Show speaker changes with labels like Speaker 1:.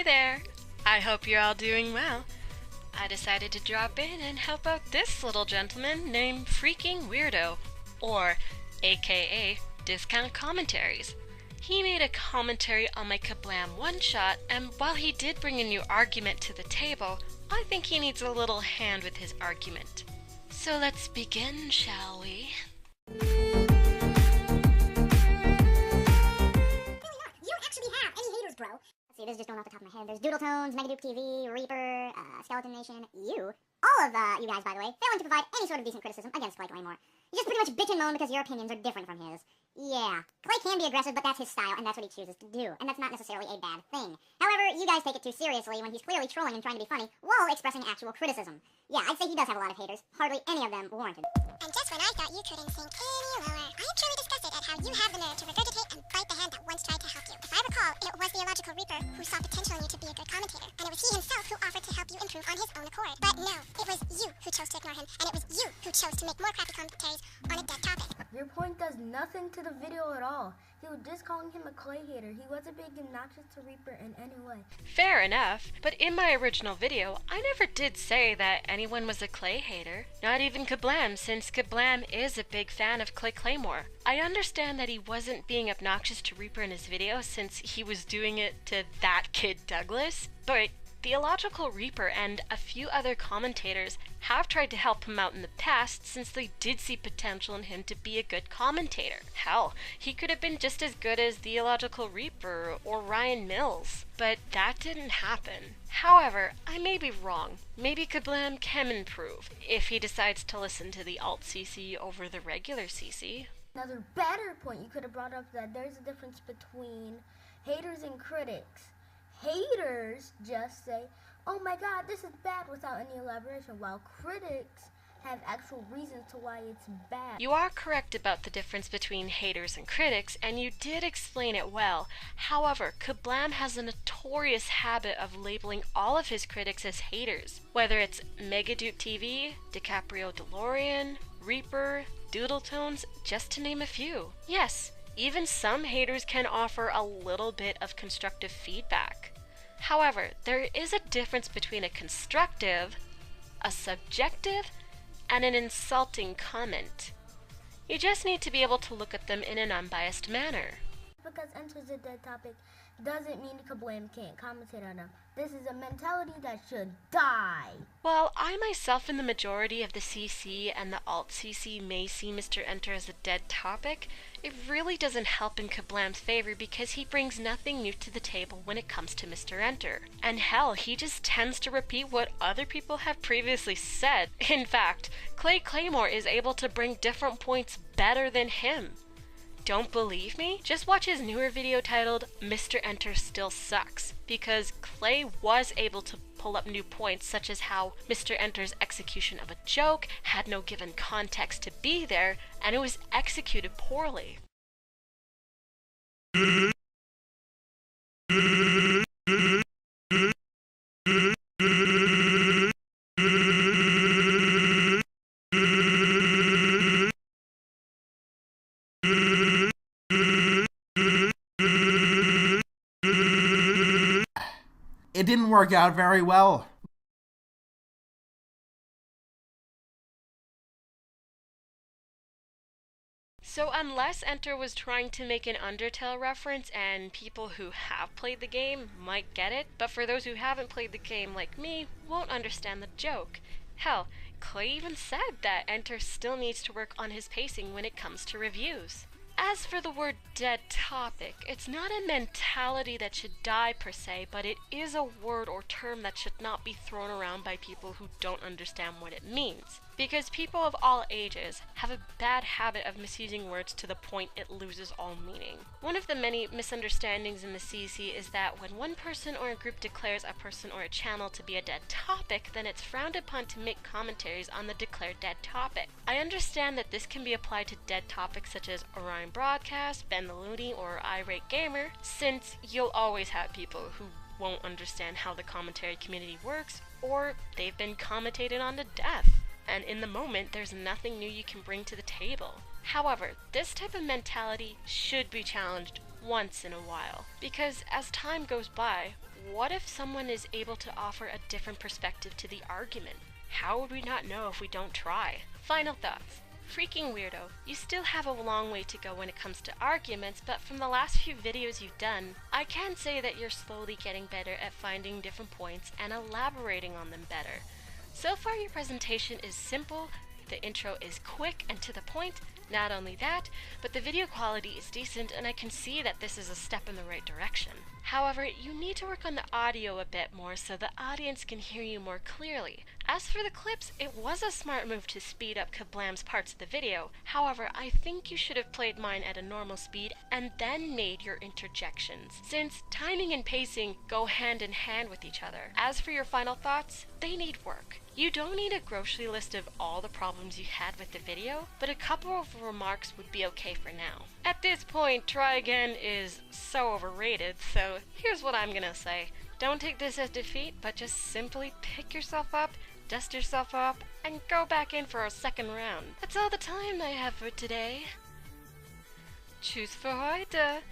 Speaker 1: Hey there! I hope you're all doing well. I decided to drop in and help out this little gentleman named Freaking Weirdo, or aka Discount Commentaries. He made a commentary on my Kablam one-shot, and while he did bring a new argument to the table, I think he needs a little hand with his argument. So let's begin, shall we?
Speaker 2: You don't actually have any haters, bro. Let's see, this is just going off the top of my head. There's Doodle Tones, Megaduke TV, Reaper, Skeleton Nation, you. All of you guys, by the way, failing to provide any sort of decent criticism against Clay Claymore. You just pretty much bitch and moan because your opinions are different from his. Yeah, Clay can be aggressive, but that's his style, and that's what he chooses to do, and that's not necessarily a bad thing. However, you guys take it too seriously when he's clearly trolling and trying to be funny while expressing actual criticism. Yeah, I'd say he does have a lot of haters, hardly any of them warranted.
Speaker 3: And just when I thought you couldn't sink any lower, I am truly disgusted at how you have the nerve to regurgitate and bite the hand that once tried to help you. If I recall, it was the illogical Reaper who saw potential in you to be a good commentator, and it was he himself who offered to help you improve on his own accord. But no, it was you who chose to ignore him, and it was you who chose to make more crappy commentaries on a dead topic.
Speaker 4: Your point does nothing to the video at all. You were just calling him a Clay hater. He wasn't being obnoxious to Reaper in any way.
Speaker 1: Fair enough, but in my original video, I never did say that anyone was a Clay hater. Not even Kablam, since Kablam is a big fan of Clay Claymore. I understand that he wasn't being obnoxious to Reaper in his video since he was doing it to that kid Douglas, but the illogical Reaper and a few other commentators have tried to help him out in the past since they did see potential in him to be a good commentator. Hell, he could have been just as good as the illogical Reaper or Ryan Mills, but that didn't happen. However, I may be wrong. Maybe Kablam can improve if he decides to listen to the alt CC over the regular CC.
Speaker 4: Another better point you could have brought up that there's a difference between haters and critics. Haters just say, oh my god, this is bad without any elaboration, while critics have actual reasons to why it's bad.
Speaker 1: You are correct about the difference between haters and critics, and you did explain it well. However, Kablam has a notorious habit of labeling all of his critics as haters. Whether it's Megaduke TV, DiCaprio DeLorean, Reaper, Doodle Tones, just to name a few. Yes, even some haters can offer a little bit of constructive feedback. However, there is a difference between a constructive, a subjective, and an insulting comment. You just need to be able to look at them in an unbiased manner.
Speaker 4: Because enters a dead topic doesn't mean Kablam can't commentate on them. This is a mentality that should die.
Speaker 1: While I myself in the majority of the CC and the alt CC may see Mr. Enter as a dead topic, it really doesn't help in Kablam's favor because he brings nothing new to the table when it comes to Mr. Enter. And hell, he just tends to repeat what other people have previously said. In fact, Clay Claymore is able to bring different points better than him. Don't believe me? Just watch his newer video titled Mr. Enter Still Sucks, because Clay was able to pull up new points such as how Mr. Enter's execution of a joke had no given context to be there, and it was executed poorly.
Speaker 5: It didn't work out very well.
Speaker 1: So unless Enter was trying to make an Undertale reference, and people who have played the game might get it, but for those who haven't played the game like me, won't understand the joke. Hell, Clay even said that Enter still needs to work on his pacing when it comes to reviews. As for the word dead topic, it's not a mentality that should die per se, but it is a word or term that should not be thrown around by people who don't understand what it means. Because people of all ages have a bad habit of misusing words to the point it loses all meaning. One of the many misunderstandings in the CC is that when one person or a group declares a person or a channel to be a dead topic, then it's frowned upon to make commentaries on the declared dead topic. I understand that this can be applied to dead topics such as Orion Broadcast, Ben the Looney, or Irate Gamer, since you'll always have people who won't understand how the commentary community works, or they've been commentated on to death. And in the moment, there's nothing new you can bring to the table. However, this type of mentality should be challenged once in a while. Because as time goes by, what if someone is able to offer a different perspective to the argument? How would we not know if we don't try? Final thoughts. Freaking weirdo, you still have a long way to go when it comes to arguments, but from the last few videos you've done, I can say that you're slowly getting better at finding different points and elaborating on them better. So far your presentation is simple, the intro is quick and to the point. Not only that, but the video quality is decent and I can see that this is a step in the right direction. However, you need to work on the audio a bit more so the audience can hear you more clearly. As for the clips, it was a smart move to speed up Kablam's parts of the video. However, I think you should have played mine at a normal speed and then made your interjections, since timing and pacing go hand in hand with each other. As for your final thoughts, they need work. You don't need a grocery list of all the problems you had with the video, but a couple of remarks would be okay for now. At this point, try again is so overrated, so here's what I'm gonna say. Don't take this as defeat, but just simply pick yourself up, dust yourself up, and go back in for a second round. That's all the time I have for today. Tschüss für heute!